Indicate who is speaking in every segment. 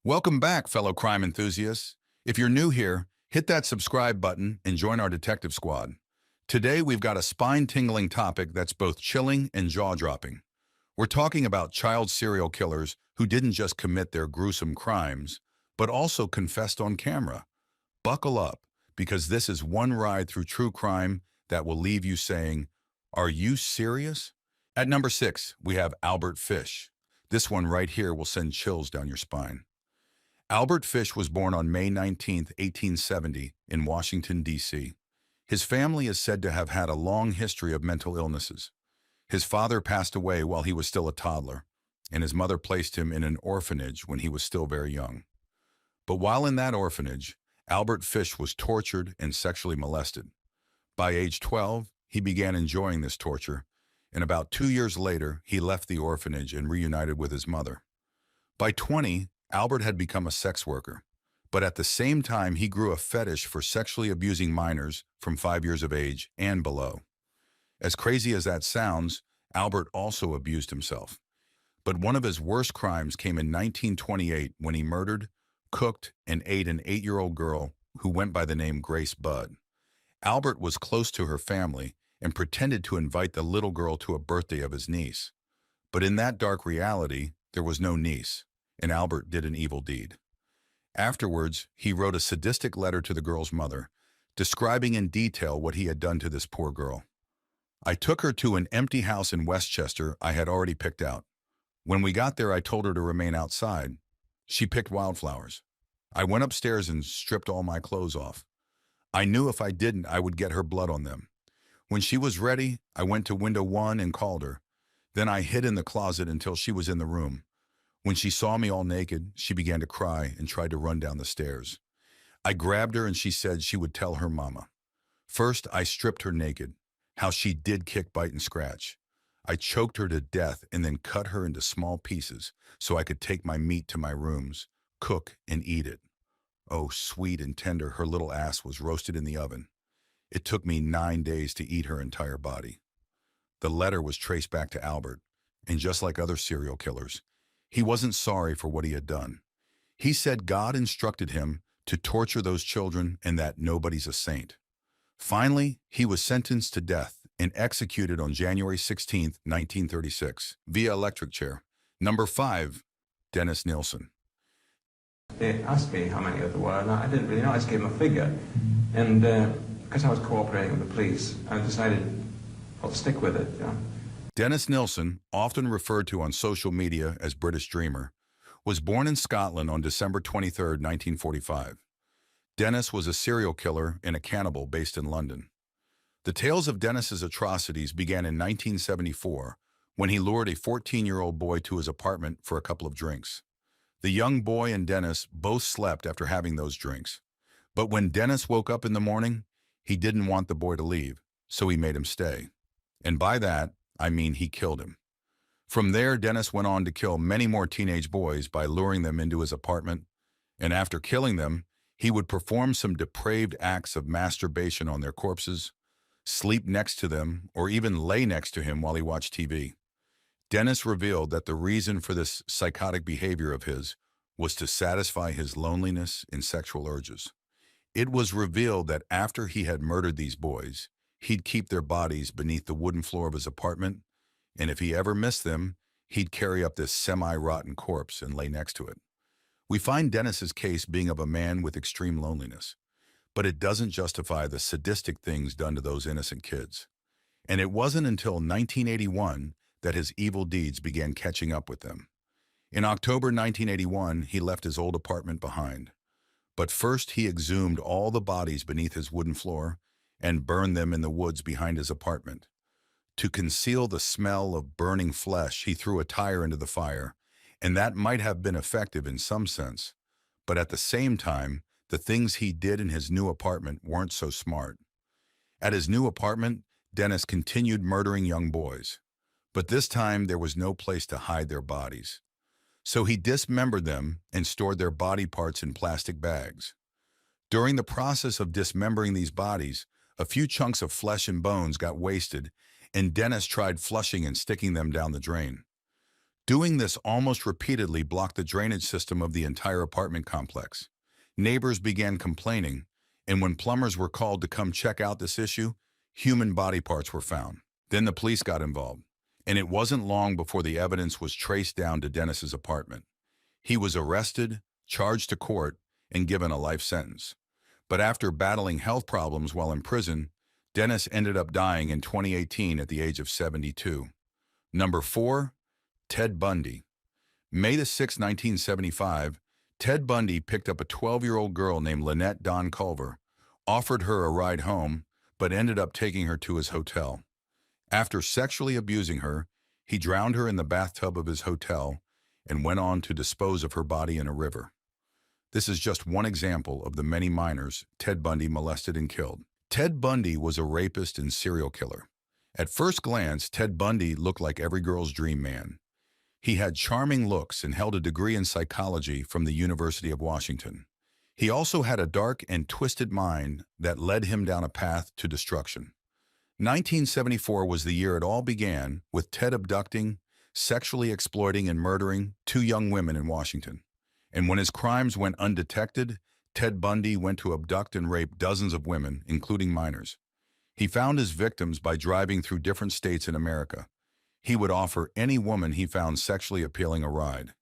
Speaker 1: Welcome back, fellow crime enthusiasts. If you're new here, hit that subscribe button and join our detective squad. Today, we've got a spine-tingling topic that's both chilling and jaw-dropping. We're talking about child serial killers who didn't just commit their gruesome crimes, but also confessed on camera. Buckle up, because this is one ride through true crime that will leave you saying, "Are you serious?" At number 6, we have Albert Fish. This one right here will send chills down your spine. Albert Fish was born on May 19, 1870, in Washington, D.C. His family is said to have had a long history of mental illnesses. His father passed away while he was still a toddler, and his mother placed him in an orphanage when he was still very young. But while in that orphanage, Albert Fish was tortured and sexually molested. By age 12, he began enjoying this torture, and about 2 years later, he left the orphanage and reunited with his mother. By 20, Albert had become a sex worker, but at the same time he grew a fetish for sexually abusing minors from 5 years of age and below. As crazy as that sounds, Albert also abused himself. But one of his worst crimes came in 1928 when he murdered, cooked, and ate an 8-year-old girl who went by the name Grace Budd. Albert was close to her family and pretended to invite the little girl to a birthday of his niece. But in that dark reality, there was no niece, and Albert did an evil deed. Afterwards, he wrote a sadistic letter to the girl's mother, describing in detail what he had done to this poor girl. "I took her to an empty house in Westchester I had already picked out. When we got there, I told her to remain outside. She picked wildflowers. I went upstairs and stripped all my clothes off. I knew if I didn't, I would get her blood on them. When she was ready, I went to window 1 and called her. Then I hid in the closet until she was in the room. When she saw me all naked, she began to cry and tried to run down the stairs. I grabbed her and she said she would tell her mama. First, I stripped her naked. How she did kick, bite, and scratch. I choked her to death and then cut her into small pieces so I could take my meat to my rooms, cook, and eat it. Oh, sweet and tender, her little ass was roasted in the oven. It took me 9 days to eat her entire body." The letter was traced back to Albert, and just like other serial killers, he wasn't sorry for what he had done. He said God instructed him to torture those children and that nobody's a saint. Finally, he was sentenced to death and executed on January 16, 1936, via electric chair. Number 5, Dennis Nilsen.
Speaker 2: They asked me how many there were, and I didn't really know. I just gave them a figure. And because I was cooperating with the police, I decided I'll stick with it.
Speaker 1: Dennis Nilsen, often referred to on social media as British Dreamer, was born in Scotland on December 23, 1945. Dennis was a serial killer and a cannibal based in London. The tales of Dennis's atrocities began in 1974 when he lured a 14-year-old boy to his apartment for a couple of drinks. The young boy and Dennis both slept after having those drinks. But when Dennis woke up in the morning, he didn't want the boy to leave, so he made him stay. And by that, I mean he killed him. From there, Dennis went on to kill many more teenage boys by luring them into his apartment, and after killing them, he would perform some depraved acts of masturbation on their corpses, sleep next to them, or even lay next to him while he watched TV. Dennis revealed that the reason for this psychotic behavior of his was to satisfy his loneliness and sexual urges. It was revealed that after he had murdered these boys, he'd keep their bodies beneath the wooden floor of his apartment, and if he ever missed them, he'd carry up this semi-rotten corpse and lay next to it. We find Dennis's case being of a man with extreme loneliness, but it doesn't justify the sadistic things done to those innocent kids. And it wasn't until 1981 that his evil deeds began catching up with them. In October 1981, he left his old apartment behind. But first he exhumed all the bodies beneath his wooden floor and burned them in the woods behind his apartment. To conceal the smell of burning flesh, he threw a tire into the fire, and that might have been effective in some sense. But at the same time, the things he did in his new apartment weren't so smart. At his new apartment, Dennis continued murdering young boys. But this time, there was no place to hide their bodies. So he dismembered them and stored their body parts in plastic bags. During the process of dismembering these bodies, a few chunks of flesh and bones got wasted, and Dennis tried flushing and sticking them down the drain. Doing this almost repeatedly blocked the drainage system of the entire apartment complex. Neighbors began complaining, and when plumbers were called to come check out this issue, human body parts were found. Then the police got involved, and it wasn't long before the evidence was traced down to Dennis's apartment. He was arrested, charged to court, and given a life sentence. But after battling health problems while in prison, Dennis ended up dying in 2018 at the age of 72. Number 4. Ted Bundy. May 6, 1975, Ted Bundy picked up a 12-year-old girl named Lynette Dawn Culver, offered her a ride home, but ended up taking her to his hotel. After sexually abusing her, he drowned her in the bathtub of his hotel and went on to dispose of her body in a river. This is just one example of the many minors Ted Bundy molested and killed. Ted Bundy was a rapist and serial killer. At first glance, Ted Bundy looked like every girl's dream man. He had charming looks and held a degree in psychology from the University of Washington. He also had a dark and twisted mind that led him down a path to destruction. 1974 was the year it all began, with Ted abducting, sexually exploiting, and murdering 2 young women in Washington. And when his crimes went undetected, Ted Bundy went to abduct and rape dozens of women, including minors. He found his victims by driving through different states in America. He would offer any woman he found sexually appealing a ride.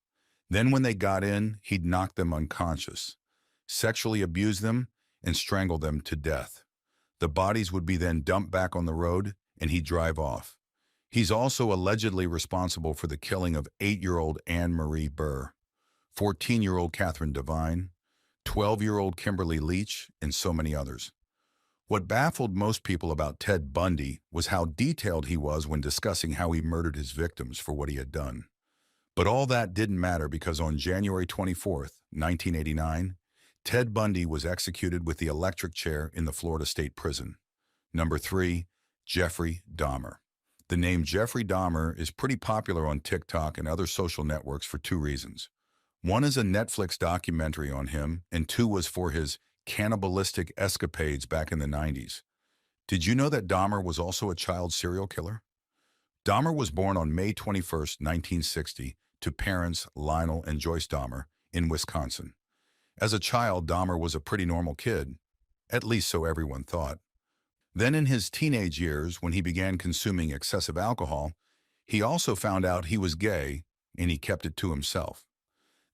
Speaker 1: Then when they got in, he'd knock them unconscious, sexually abuse them, and strangle them to death. The bodies would be then dumped back on the road, and he'd drive off. He's also allegedly responsible for the killing of 8-year-old Anne Marie Burr, 14-year-old Catherine Devine, 12-year-old Kimberly Leach, and so many others. What baffled most people about Ted Bundy was how detailed he was when discussing how he murdered his victims for what he had done. But all that didn't matter because on January 24, 1989, Ted Bundy was executed with the electric chair in the Florida State Prison. Number 3. Jeffrey Dahmer. The name Jeffrey Dahmer is pretty popular on TikTok and other social networks for 2 reasons. One is a Netflix documentary on him, and 2 was for his cannibalistic escapades back in the 90s. Did you know that Dahmer was also a child serial killer? Dahmer was born on May 21, 1960, to parents Lionel and Joyce Dahmer in Wisconsin. As a child, Dahmer was a pretty normal kid, at least so everyone thought. Then in his teenage years, when he began consuming excessive alcohol, he also found out he was gay, and he kept it to himself.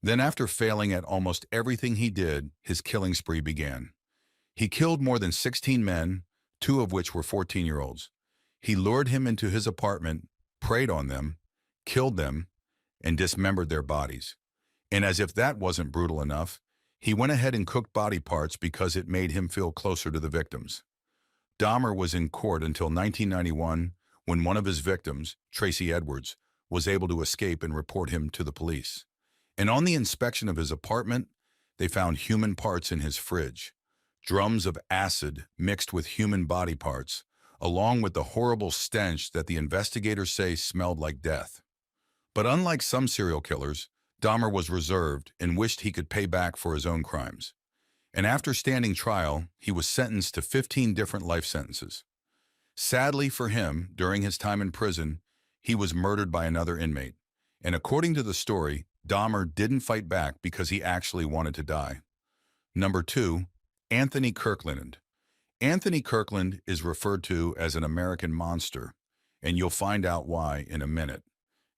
Speaker 1: Then after failing at almost everything he did, his killing spree began. He killed more than 16 men, 2 of which were 14-year-olds. He lured him into his apartment, preyed on them, killed them, and dismembered their bodies. And as if that wasn't brutal enough, he went ahead and cooked body parts because it made him feel closer to the victims. Dahmer was in court until 1991, when one of his victims, Tracy Edwards, was able to escape and report him to the police. And on the inspection of his apartment, they found human parts in his fridge, drums of acid mixed with human body parts, along with the horrible stench that the investigators say smelled like death. But unlike some serial killers, Dahmer was reserved and wished he could pay back for his own crimes. And after standing trial, he was sentenced to 15 different life sentences. Sadly for him, during his time in prison, he was murdered by another inmate. And according to the story, Dahmer didn't fight back because he actually wanted to die. Number 2, Anthony Kirkland. Anthony Kirkland is referred to as an American monster, and you'll find out why in a minute.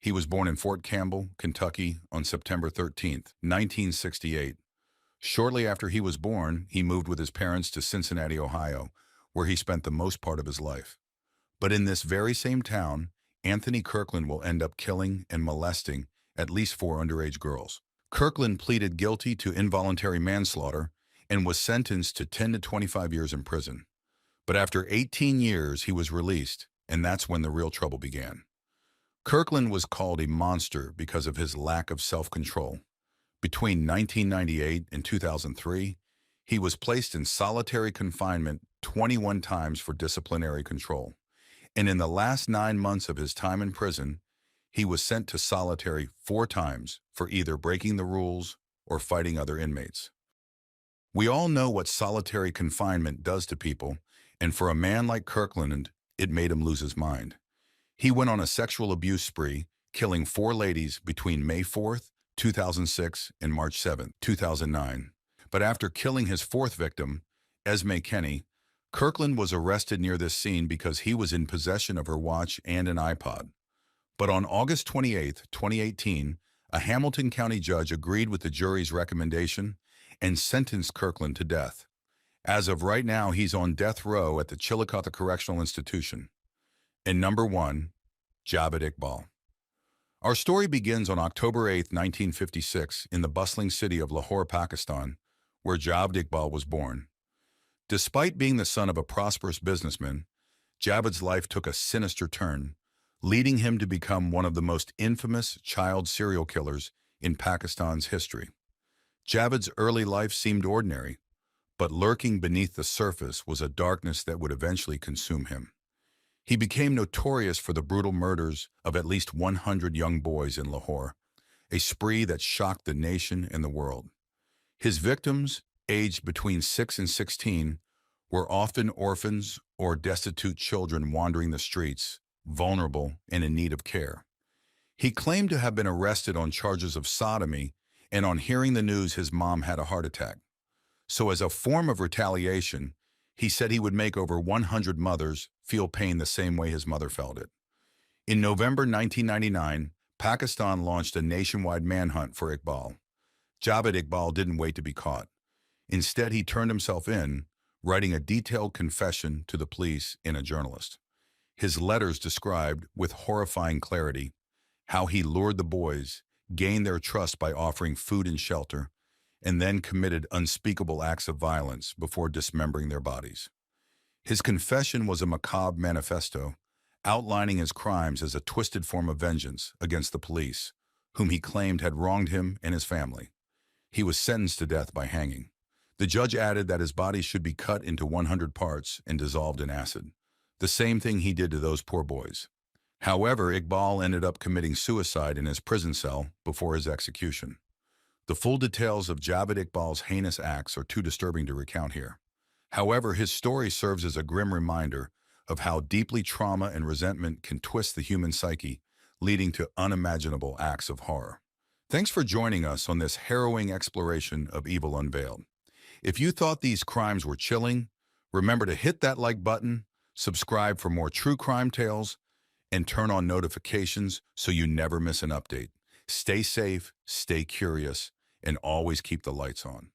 Speaker 1: He was born in Fort Campbell, Kentucky on September 13, 1968. Shortly after he was born, he moved with his parents to Cincinnati, Ohio, where he spent the most part of his life. But in this very same town, Anthony Kirkland will end up killing and molesting at least 4 underage girls. Kirkland pleaded guilty to involuntary manslaughter and was sentenced to 10 to 25 years in prison. But after 18 years, he was released, and that's when the real trouble began. Kirkland was called a monster because of his lack of self-control. Between 1998 and 2003, he was placed in solitary confinement 21 times for disciplinary control. And in the last 9 months of his time in prison, he was sent to solitary 4 times for either breaking the rules or fighting other inmates. We all know what solitary confinement does to people, and for a man like Kirkland, it made him lose his mind. He went on a sexual abuse spree, killing 4 ladies between May 4th, 2006 and March 7th, 2009. But after killing his 4th victim, Esme Kenny, Kirkland was arrested near this scene because he was in possession of her watch and an iPod. But on August 28, 2018, a Hamilton County judge agreed with the jury's recommendation and sentenced Kirkland to death. As of right now, he's on death row at the Chillicothe Correctional Institution. And number 1, Javed Iqbal. Our story begins on October 8, 1956, in the bustling city of Lahore, Pakistan, where Javed Iqbal was born. Despite being the son of a prosperous businessman, Javed's life took a sinister turn, leading him to become one of the most infamous child serial killers in Pakistan's history. Javed's early life seemed ordinary, but lurking beneath the surface was a darkness that would eventually consume him. He became notorious for the brutal murders of at least 100 young boys in Lahore, a spree that shocked the nation and the world. His victims, aged between 6 and 16, were often orphans or destitute children wandering the streets, vulnerable and in need of care. He claimed to have been arrested on charges of sodomy, and on hearing the news his mom had a heart attack. So as a form of retaliation, he said he would make over 100 mothers feel pain the same way his mother felt it. In November 1999, Pakistan launched a nationwide manhunt for Iqbal. Javed Iqbal didn't wait to be caught. Instead, he turned himself in, writing a detailed confession to the police and a journalist. His letters described, with horrifying clarity, how he lured the boys, gained their trust by offering food and shelter, and then committed unspeakable acts of violence before dismembering their bodies. His confession was a macabre manifesto, outlining his crimes as a twisted form of vengeance against the police, whom he claimed had wronged him and his family. He was sentenced to death by hanging. The judge added that his body should be cut into 100 parts and dissolved in acid, the same thing he did to those poor boys. However, Iqbal ended up committing suicide in his prison cell before his execution. The full details of Javed Iqbal's heinous acts are too disturbing to recount here. However, his story serves as a grim reminder of how deeply trauma and resentment can twist the human psyche, leading to unimaginable acts of horror. Thanks for joining us on this harrowing exploration of Evil Unveiled. If you thought these crimes were chilling, remember to hit that like button, subscribe for more true crime tales, and turn on notifications so you never miss an update. Stay safe, stay curious, and always keep the lights on.